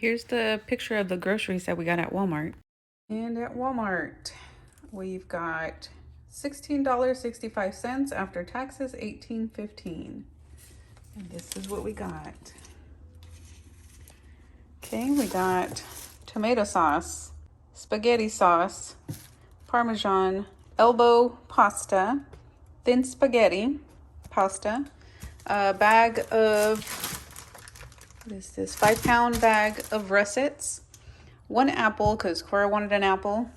Here's the picture of the groceries that we got at Walmart. And at Walmart, we've got $16.65 after taxes, $18.15. And this is what we got. Okay, we got tomato sauce, spaghetti sauce, Parmesan, elbow pasta, thin spaghetti pasta, a bag of, what is this, 5-pound bag of russets, 1 apple, because Cora wanted an apple,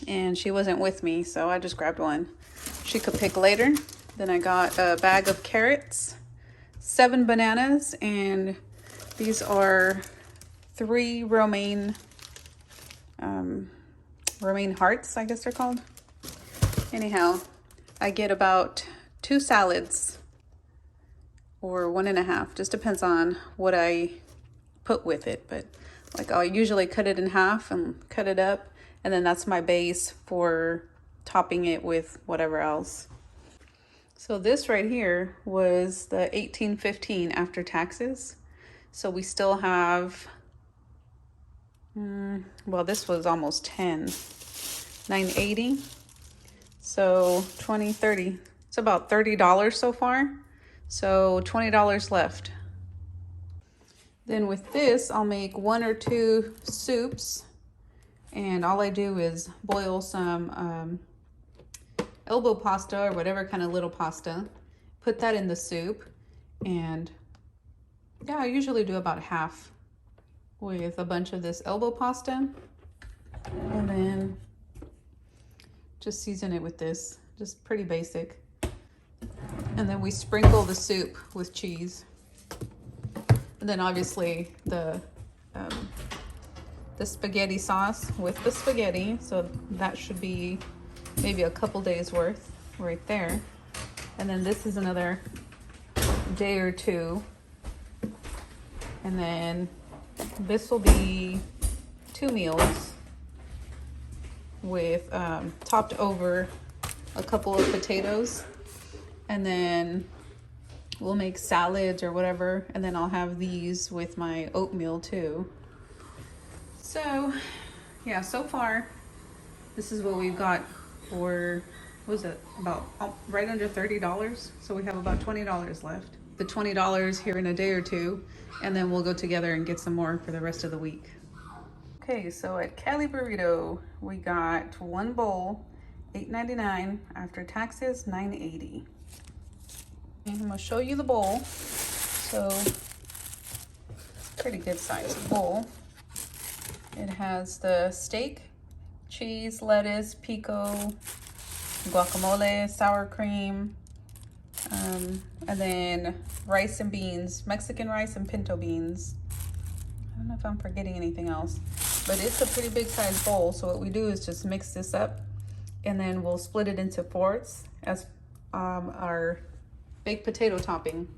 and she wasn't with me, so I just grabbed one. She could pick later. Then I got a bag of carrots, 7 bananas, and these are 3 romaine hearts, I guess they're called. Anyhow, I get about 2 salads, or 1.5, just depends on what I put with it. But like I'll usually cut it in half and cut it up, and then that's my base for topping it with whatever else. So this right here was the $18.15 after taxes. So we still have, well, this was almost 10, $9.80. So 20, 30, it's about $30 so far. So $20 left. Then with this, I'll make 1 or 2 soups. And all I do is boil some elbow pasta or whatever kind of little pasta. Put that in the soup. And yeah, I usually do about half with a bunch of this elbow pasta. And then just season it with this, just pretty basic. And then we sprinkle the soup with cheese. And then obviously the spaghetti sauce with the spaghetti. So that should be maybe a couple days worth right there. And then this is another day or 2. And then this will be 2 meals with topped over a couple of potatoes. And then we'll make salads or whatever. And then I'll have these with my oatmeal too. So yeah, so far, this is what we've got for, what was it, about right under $30. So we have about $20 left. The $20 here in a day or 2, and then we'll go together and get some more for the rest of the week. Okay, so at Cali Burrito, we got 1 bowl, $8.99, after taxes, $9.80. And I'm gonna show you the bowl. So, pretty good sized bowl. It has the steak, cheese, lettuce, pico, guacamole, sour cream, and then rice and beans, Mexican rice and pinto beans. I don't know if I'm forgetting anything else, but it's a pretty big size bowl. So what we do is just mix this up, and then we'll split it into 4ths as our baked potato topping.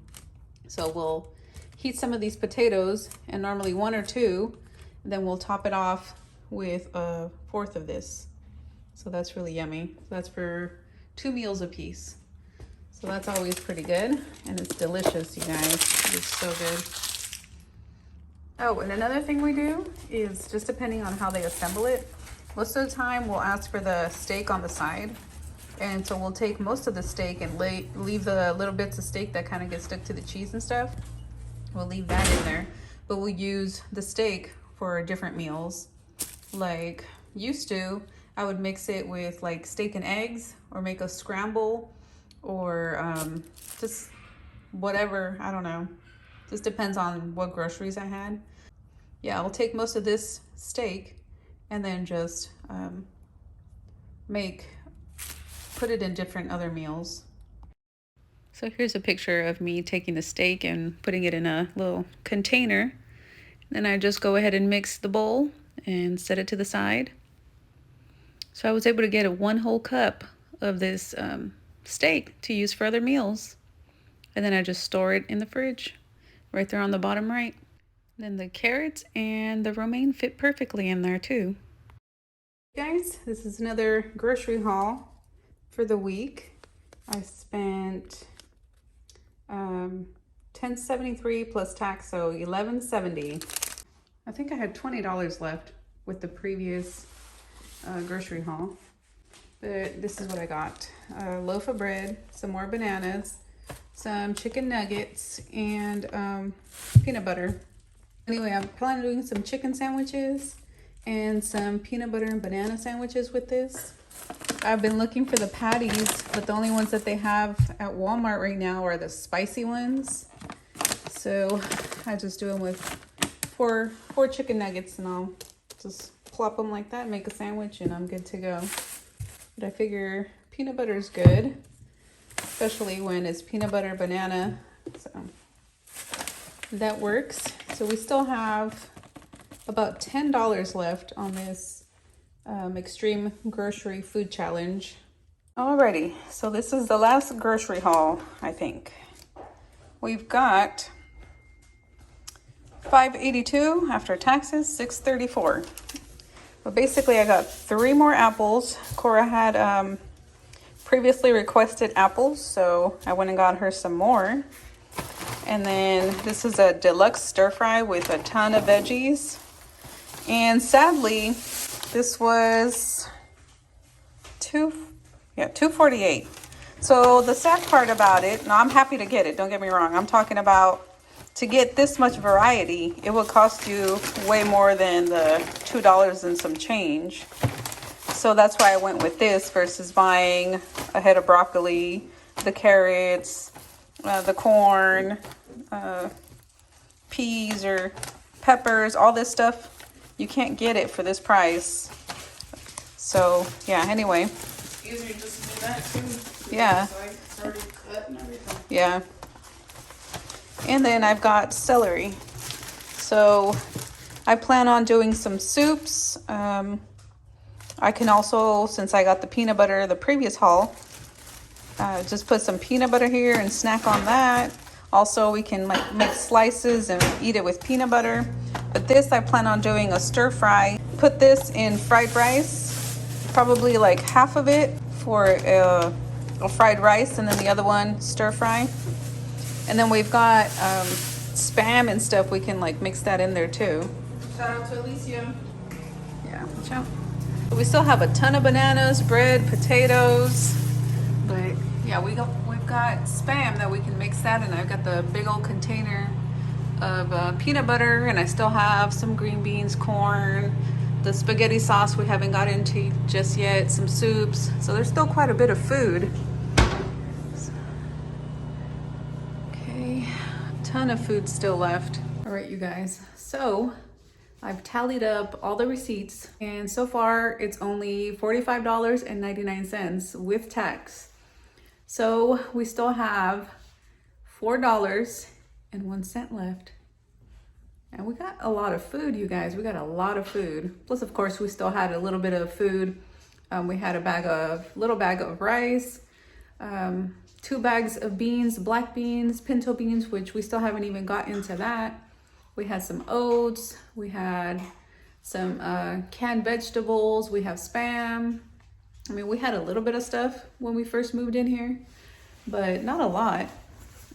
So we'll heat some of these potatoes, and normally 1 or 2, and then we'll top it off with a 4th of this. So that's really yummy. That's for 2 meals a piece. So that's always pretty good, and it's delicious, you guys. It's so good. Oh, and another thing we do is, just depending on how they assemble it, most of the time we'll ask for the steak on the side. And so we'll take most of the steak and leave the little bits of steak that kind of get stuck to the cheese and stuff. We'll leave that in there, but we'll use the steak for different meals. Like used to, I would mix it with like steak and eggs, or make a scramble, or just whatever, I don't know. Just depends on what groceries I had. Yeah, I'll take most of this steak and then just put it in different other meals. So here's a picture of me taking the steak and putting it in a little container. Then I just go ahead and mix the bowl and set it to the side. So I was able to get 1 whole cup of this steak to use for other meals. And then I just store it in the fridge, right there on the bottom right. Then the carrots and the romaine fit perfectly in there too. Guys, this is another grocery haul for the week. I spent $10.73 plus tax, so $11.70. I think I had $20 left with the previous grocery haul. But this is what I got. A loaf of bread, some more bananas, some chicken nuggets, and peanut butter. Anyway, I'm planning on doing some chicken sandwiches and some peanut butter and banana sandwiches with this. I've been looking for the patties, but the only ones that they have at Walmart right now are the spicy ones. So I just do them with four chicken nuggets, and I'll just plop them like that and make a sandwich, and I'm good to go. But I figure peanut butter is good, especially when it's peanut butter banana. So that works. So we still have about $10 left on this extreme grocery food challenge. Alrighty, so this is the last grocery haul, I think. We've got $5.82 after taxes, $6.34. But basically I got 3 more apples. Cora had previously requested apples, so I went and got her some more. And then this is a deluxe stir fry with a ton of veggies. And sadly, this was $2.48. So the sad part about it, now I'm happy to get it, don't get me wrong. I'm talking about to get this much variety, it would cost you way more than the $2 and some change. So that's why I went with this versus buying a head of broccoli, the carrots, the corn, peas or peppers, all this stuff. You can't get it for this price. So yeah, anyway. Easier just to do that too. Yeah. It's already cut and everything. Yeah. And then I've got celery. So I plan on doing some soups. I can also, since I got the peanut butter the previous haul, just put some peanut butter here and snack on that. Also, we can make slices and eat it with peanut butter. But this, I plan on doing a stir fry. Put this in fried rice, probably like half of it for a fried rice, and then the other one stir fry. And then we've got Spam and stuff. We can like mix that in there too. Shout out to Alicia. Yeah, watch out. We still have a ton of bananas, bread, potatoes, but yeah, we've got Spam that we can mix that, and I've got the big old container of peanut butter, and I still have some green beans, corn, the spaghetti sauce we haven't got into just yet, some soups. So there's still quite a bit of food. Ton of food still left. All right, you guys, so I've tallied up all the receipts, and so far it's only $45.99 with tax. So we still have $4.01 left, and we got a lot of food, you guys. We got a lot of food. Plus, of course, we still had a little bit of food. We had a little bag of rice, 2 bags of beans, black beans, pinto beans, which we still haven't even got into that. We had some oats. We had some canned vegetables. We have Spam. I mean, we had a little bit of stuff when we first moved in here, but not a lot.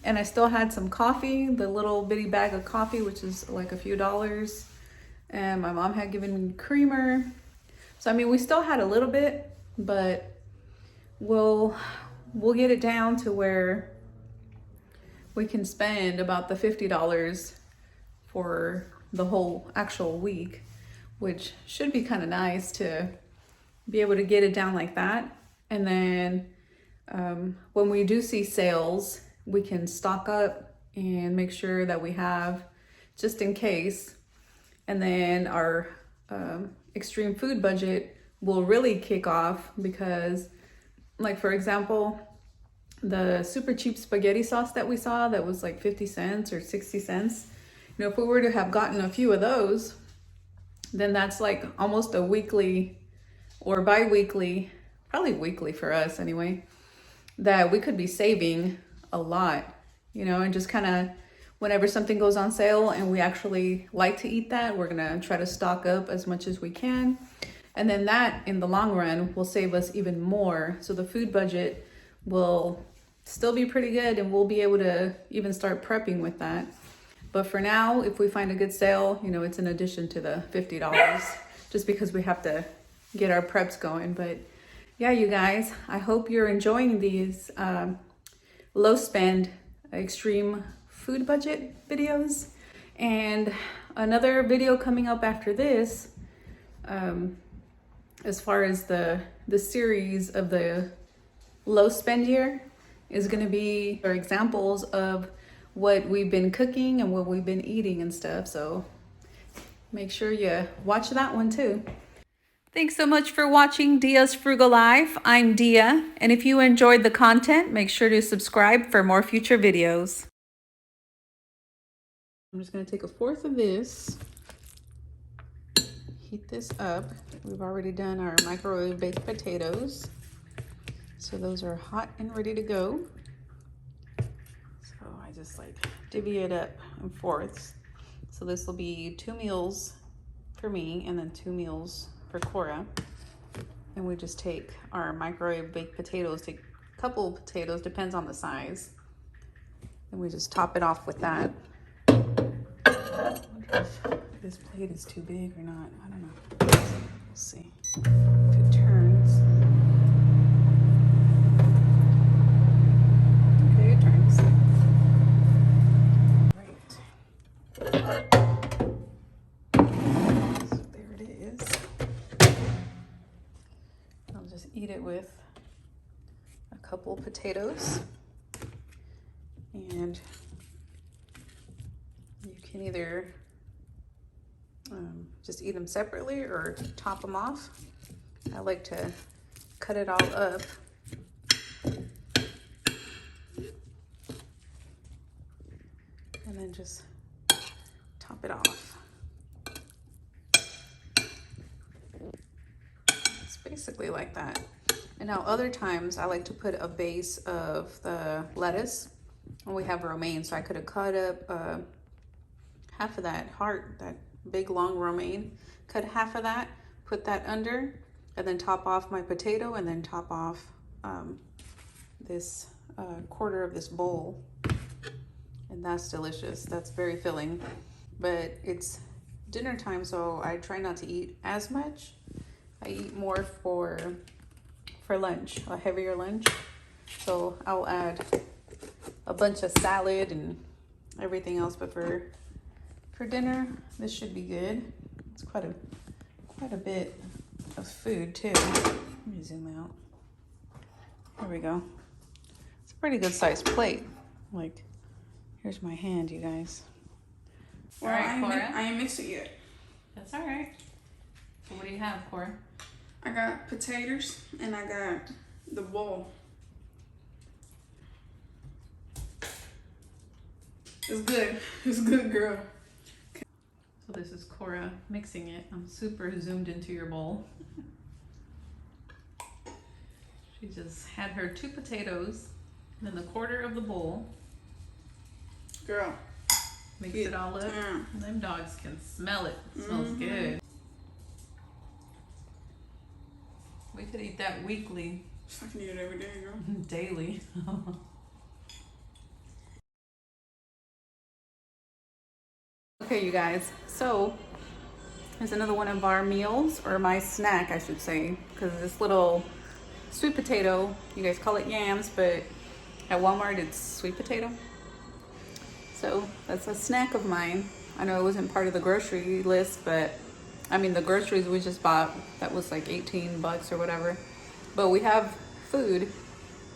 And I still had some coffee, the little bitty bag of coffee, which is like a few dollars. And my mom had given me creamer. So, I mean, we still had a little bit, but we'll get it down to where we can spend about the $50 for the whole actual week, which should be kind of nice to be able to get it down like that. And then when we do see sales, we can stock up and make sure that we have just in case. And then our extreme food budget will really kick off because, like, for example, the super cheap spaghetti sauce that we saw that was like 50 cents or 60 cents. You know, if we were to have gotten a few of those, then that's like almost a weekly or bi-weekly, probably weekly for us anyway, that we could be saving a lot, you know, and just kind of whenever something goes on sale and we actually like to eat that, we're gonna try to stock up as much as we can. And then that in the long run will save us even more. So the food budget will still be pretty good, and we'll be able to even start prepping with that. But for now, if we find a good sale, you know, it's in addition to the $50, just because we have to get our preps going. But yeah, you guys, I hope you're enjoying these low spend, extreme food budget videos. And another video coming up after this, as far as the series of the low spend year, is going to be our examples of what we've been cooking and what we've been eating and stuff. So make sure you watch that one too. Thanks so much for watching Dia's Frugal Life. I'm Dia, and if you enjoyed the content, make sure to subscribe for more future videos. I'm just going to take 1/4 of this, heat this up. We've already done our microwave baked potatoes, so those are hot and ready to go. So I just like divvy it up in 4ths. So this will be 2 meals for me and then 2 meals for Cora. And we just take our microwave baked potatoes, take a couple of potatoes, depends on the size, and we just top it off with that. I wonder if this plate is too big or not. I don't know. We'll see if it turns. Okay, it turns. Right. So there it is. I'll just eat it with a couple potatoes. And you can either just eat them separately or top them off. I like to cut it all up. And then just top it off. It's basically like that. And now other times I like to put a base of the lettuce. And we have romaine, so I could have cut up half of that heart, that big long romaine, cut half of that, put that under, and then top off my potato, and then top off this 1/4 of this bowl. And that's delicious. That's very filling. But it's dinner time, so I try not to eat as much. I eat more for lunch, a heavier lunch. So I'll add a bunch of salad and everything else, but for dinner, this should be good. It's quite a bit of food too. Let me zoom out. There we go. It's a pretty good sized plate. Like, here's my hand, you guys. Well, All right, Cora. I ain't mixed it yet. That's all right. So what do you have, Cora? I got potatoes and I got the bowl. It's good. It's good, girl. So this is Cora mixing it. I'm super zoomed into your bowl. She just had her 2 potatoes, then the 1/4 of the bowl. Girl. Mix it all up. Them dogs can smell it. It smells good. We could eat that weekly. I can eat it every day, girl. Daily. Okay, you guys, so there's another one of our meals, or my snack, I should say, because this little sweet potato, you guys call it yams, but at Walmart it's sweet potato. So that's a snack of mine. I know it wasn't part of the grocery list, but I mean the groceries we just bought, that was like $18 or whatever. But we have food,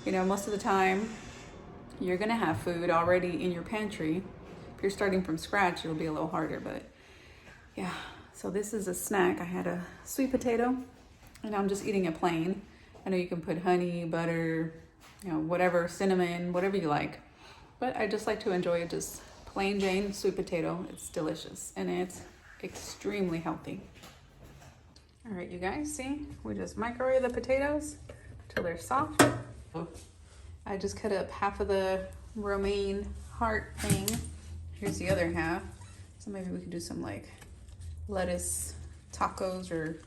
you know, most of the time you're gonna have food already in your pantry. If you're starting from scratch, it'll be a little harder, but yeah. So this is a snack. I had a sweet potato and I'm just eating it plain. I know you can put honey, butter, you know, whatever, cinnamon, whatever you like. But I just like to enjoy it just plain Jane sweet potato. It's delicious and it's extremely healthy. All right, you guys, see? We just microwave the potatoes till they're soft. I just cut up half of the romaine heart thing. Here's the other half. So maybe we could do some like lettuce tacos, or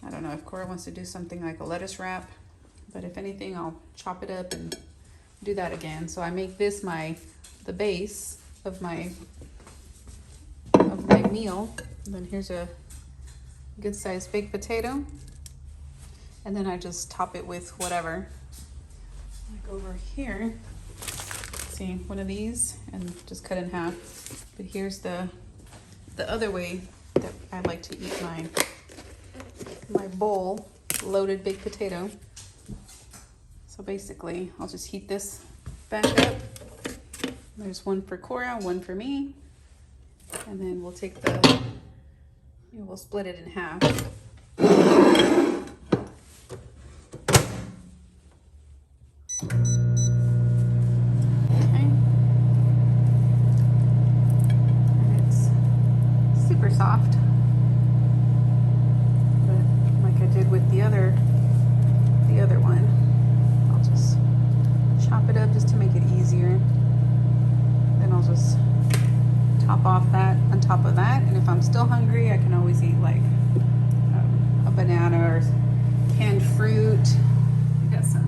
I don't know if Cora wants to do something like a lettuce wrap. But if anything, I'll chop it up and do that again. So I make this the base of my meal. And then here's a good sized baked potato. And then I just top it with whatever. Like over here, see, one of these and just cut in half. But here's the other way that I like to eat my bowl, loaded baked potato. So basically, I'll just heat this back up. There's one for Cora, one for me. And then we'll take we'll split it in half. Okay. And it's super soft. But like I did with the other one, I'll just chop it up just to make it easier. Then I'll just top off that on top of that, and if I'm still hungry, I can always eat like a banana or canned fruit. I got some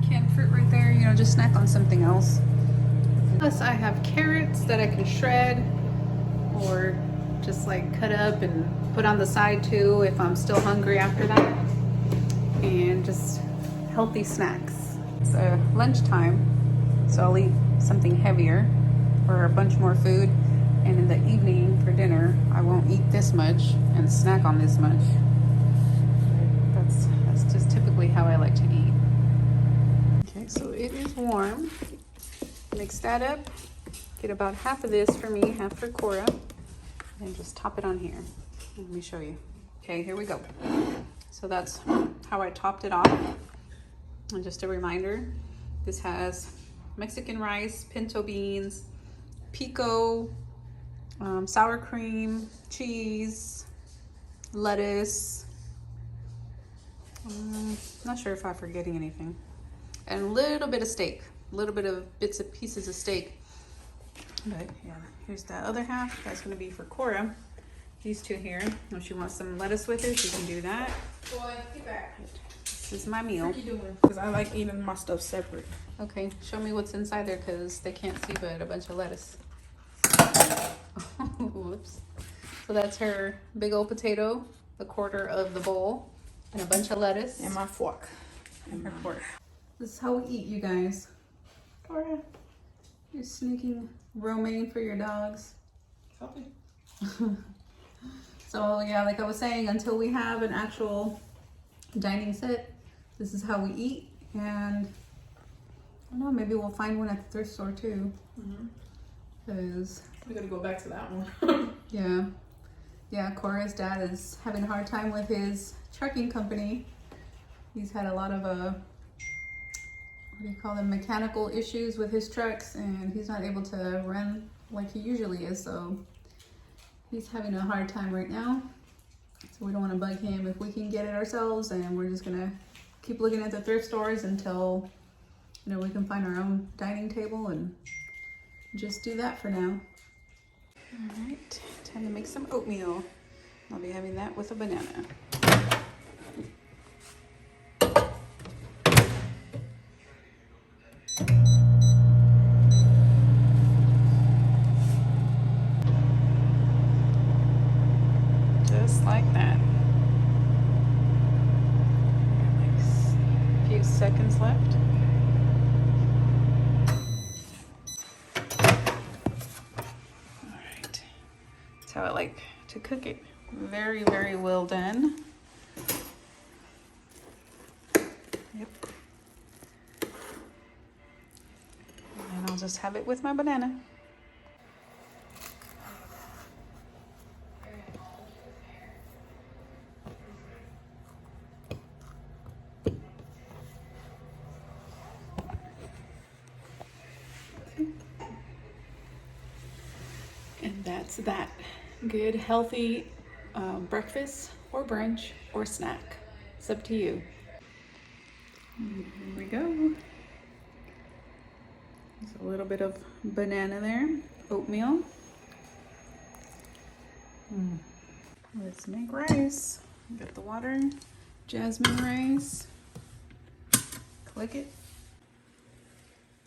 canned fruit right there, you know, just snack on something else. Plus I have carrots that I can shred or just like cut up and put on the side too if I'm still hungry after that. And just healthy snacks. It's lunchtime, so I'll eat something heavier or a bunch more food, and in the evening for dinner I won't eat this much and snack on this much. That's just typically how I like to eat. Okay, so it is warm. Mix that up. Get about half of this for me, half for Cora, and just top it on here. Let me show you. Okay, here we go. So that's how I topped it off. And just a reminder, this has Mexican rice, pinto beans, pico, sour cream, cheese, lettuce. Not sure if I'm forgetting anything. And a little bit of steak, a little bit of bits and pieces of steak. But yeah, here's the other half. That's gonna be for Cora. These two here. If she wants some lettuce with it, she can do that. Boy, get back. This is my meal. What are you doing? Because I like eating my stuff separate. Okay, show me what's inside there because they can't see but a bunch of lettuce. Whoops. So that's her big old potato, a quarter of the bowl, and a bunch of lettuce. And my fork. And her fork. This is how we eat, you guys. Cora, you're sneaking romaine for your dogs. Okay. So yeah, like I was saying, until we have an actual dining set, this is how we eat. And I don't know, maybe we'll find one at the thrift store too. Because we're gonna go back to that one. yeah, Cora's dad is having a hard time with his trucking company. He's had a lot of what do you call them, mechanical issues with his trucks, and he's not able to run like he usually is, so he's having a hard time right now. So we don't want to bug him if we can get it ourselves, and we're just gonna keep looking at the thrift stores until, you know, we can find our own dining table and just do that for now. All right, time to make some oatmeal. I'll be having that with a banana. Just like that. Like a few seconds left. How I like to cook it. Very, very well done. Yep. And I'll just have it with my banana. And that's that. Good, healthy breakfast or brunch or snack. It's up to you. Here we go. There's a little bit of banana there. Oatmeal. Let's make rice. Get the water. Jasmine rice. Click it.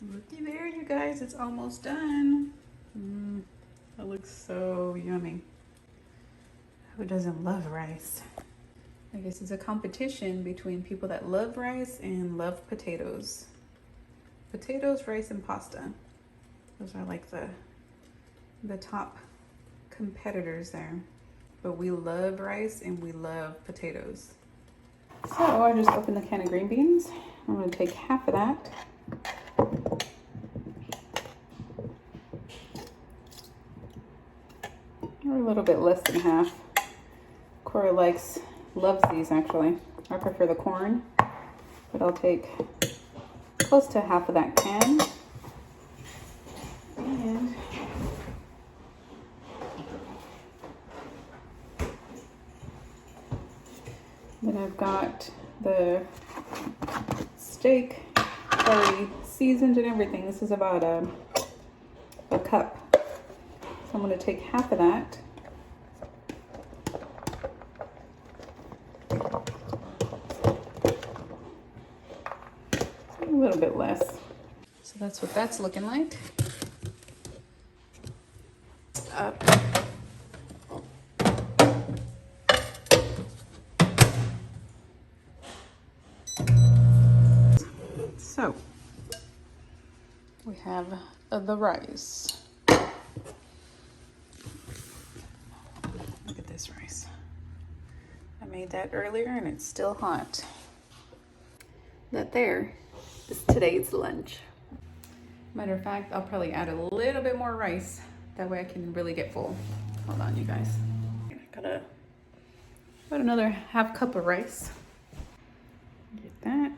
Looky there, you guys. It's almost done. That looks so yummy. Who doesn't love rice? I guess it's a competition between people that love rice and love potatoes. Potatoes, rice, and pasta. Those are like the top competitors there. But we love rice and we love potatoes. So I just opened the can of green beans. I'm gonna take half of that. Or a little bit less than half. Cora loves these actually. I prefer the corn, but I'll take close to half of that can. And then I've got the steak already seasoned and everything. This is about a cup. So I'm going to take half of that. A little bit less. So that's what that's looking like. Up. So we have the rice. Look at this rice. I made that earlier and it's still hot. That there is today's lunch. Matter of fact, I'll probably add a little bit more rice. That way I can really get full. Hold on, you guys. I gotta put another half cup of rice. Get that.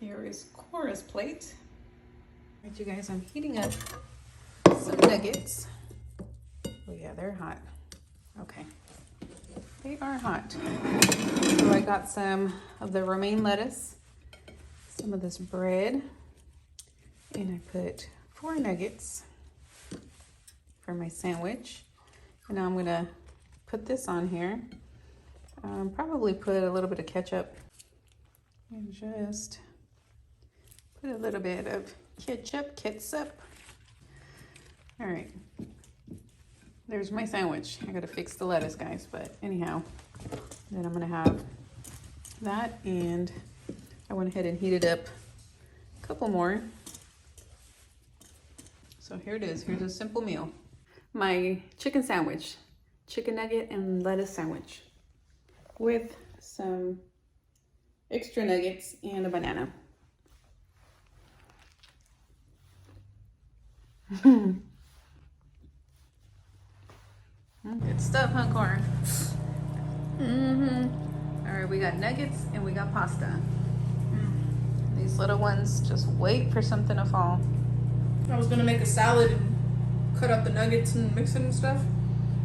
Here is Cora's plate. All right, you guys, I'm heating up some nuggets. Oh yeah, they're hot. Okay, they are hot. So I got some of the romaine lettuce, some of this bread, and I put 4 nuggets for my sandwich. And now I'm gonna put this on here. Probably put a little bit of ketchup and just put a little bit of ketchup. All right, there's my sandwich. I gotta fix the lettuce, guys, but anyhow, then I'm gonna have that, and I went ahead and heated up a couple more. So here it is. Here's a simple meal. My chicken sandwich, chicken nugget and lettuce sandwich with some extra nuggets and a banana. Good stuff, huh, Cora? All right, we got nuggets and we got pasta. These little ones just wait for something to fall. I was gonna make a salad and cut up the nuggets and mix it and stuff,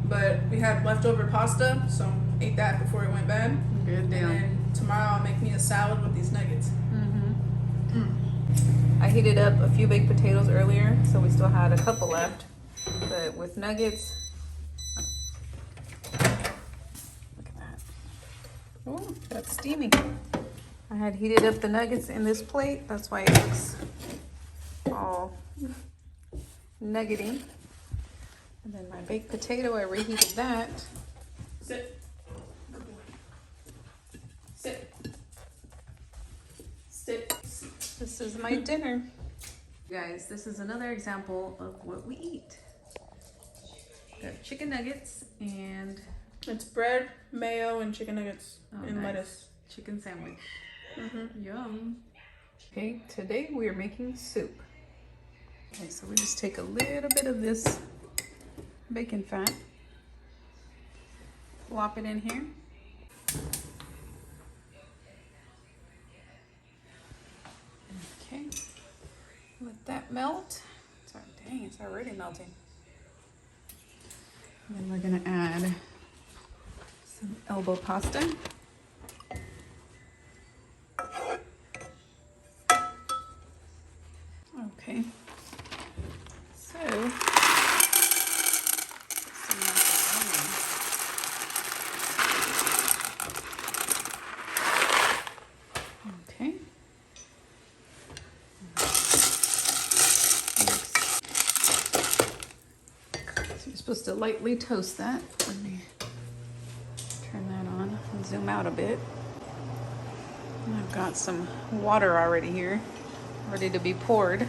but we had leftover pasta, so ate that before it went bad. Good deal. And then tomorrow I'll make me a salad with these nuggets. I heated up a few baked potatoes earlier, so we still had a couple left. But with nuggets, look at that. Oh, that's steamy. I had heated up the nuggets in this plate. That's why it looks all nuggety. And then my baked potato, I reheated that. Sit. Good boy. Sit. Sit. This is my dinner. Guys, this is another example of what we eat. Got chicken nuggets and It's bread, mayo, and chicken nuggets and nice. lettuce. Chicken sandwich. Yum. Okay, today we are making soup. Okay, so we just take a little bit of this bacon fat, plop it in here. Okay, let that melt. Dang, it's already melting. And then we're gonna add some elbow pasta. Okay, so some macaroni. to lightly toast that. Let me turn that on and zoom out a bit. I've got some water already here, ready to be poured.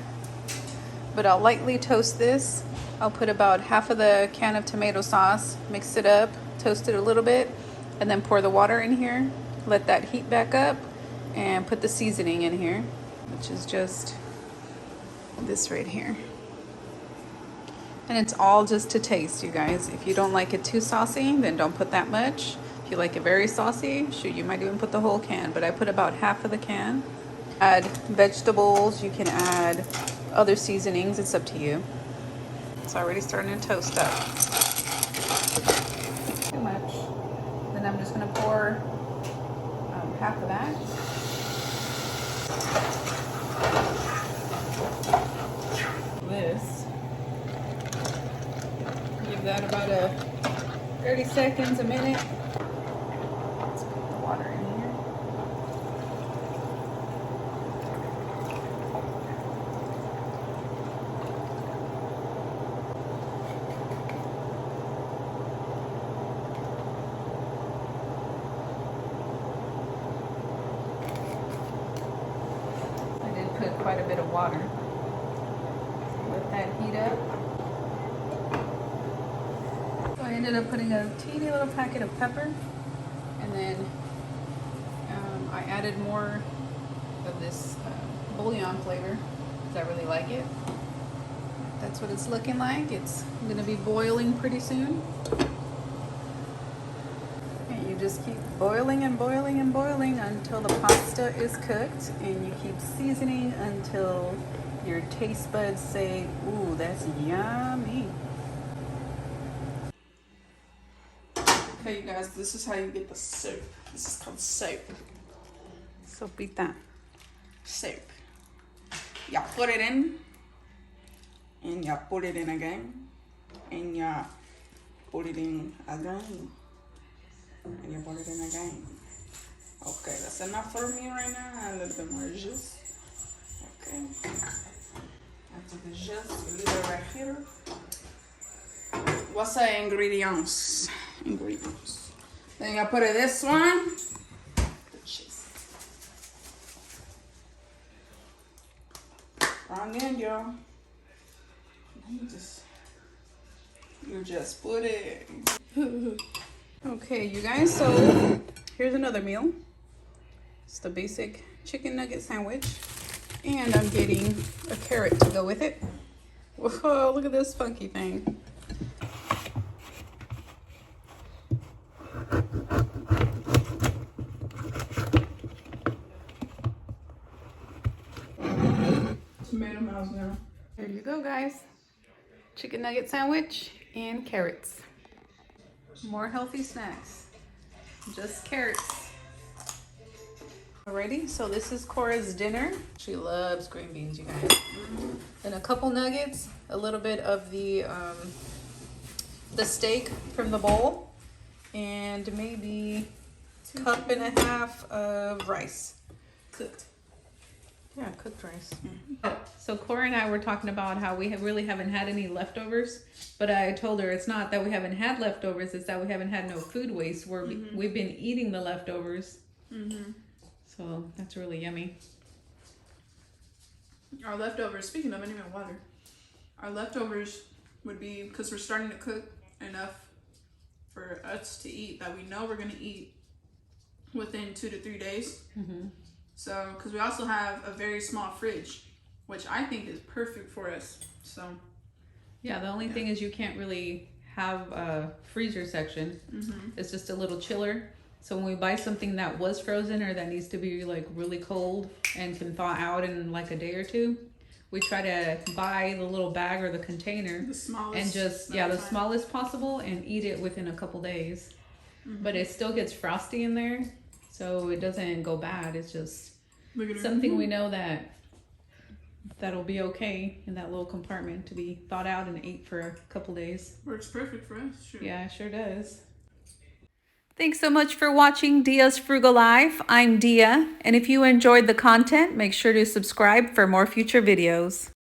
But I'll lightly toast this. I'll put about half of the can of tomato sauce, mix it up, toast it a little bit, and then pour the water in here. Let that heat back up and put the seasoning in here, which is just this right here. And it's all just to taste, you guys. If you don't like it too saucy, then don't put that much. If you like it very saucy, shoot, you might even put the whole can, but I put about half of the can. Add vegetables, you can add other seasonings, it's up to you. It's already starting to toast up. Too much. Then I'm just gonna pour half of that. This. Give that about a 30 seconds, a minute. Let's put the water in here. I did put quite a bit of water. Let that heat up. I ended up putting a teeny little packet of pepper, and then I added more of this bouillon flavor because I really like it. That's what it's looking like. It's gonna be boiling pretty soon. And you just keep boiling and boiling and boiling until the pasta is cooked, and you keep seasoning until your taste buds say, ooh, that's yummy. Okay, you guys, this is how you get the soup. This is called soup. Sopita. Soup. Y'all put it in, and y'all put it in again, and y'all put it in again, and you put it in again. Okay, that's enough for me right now. A little bit more juice. Okay. After the juice, a little right here. What's the ingredients? Then I put it this one. The cheese. Wrong end, y'all. You just put it. Okay, you guys, so here's another meal. It's the basic chicken nugget sandwich. And I'm getting a carrot to go with it. Whoa, look at this funky thing. Tomato mouths now. There you go, guys. Chicken nugget sandwich and carrots. More healthy snacks. Just carrots. Alrighty, so this is Cora's dinner. She loves green beans, you guys. And a couple nuggets, a little bit of the steak from the bowl, and maybe a cup and a half of rice. Cooked. Yeah, cooked rice. So Cora and I were talking about how we really haven't had any leftovers, but I told her it's not that we haven't had leftovers, it's that we haven't had no food waste. We've been eating the leftovers. So that's really yummy. Our leftovers, speaking of, I need my water. Our leftovers would be, because we're starting to cook enough for us to eat that we know we're going to eat within 2 to 3 days. So, because we also have a very small fridge, which I think is perfect for us. So, yeah, the only thing is you can't really have a freezer section. It's just a little chiller. So when we buy something that was frozen or that needs to be like really cold and can thaw out in like a day or two, we try to buy the little bag or the container, the smallest, and just the smallest possible, and eat it within a couple days. But it still gets frosty in there, so it doesn't go bad. It's just something we know that'll be okay in that little compartment to be thawed out and ate for a couple days. Works perfect for us. Sure. Yeah, it sure does. Thanks so much for watching Dia's Frugal Life. I'm Dia, and if you enjoyed the content, make sure to subscribe for more future videos.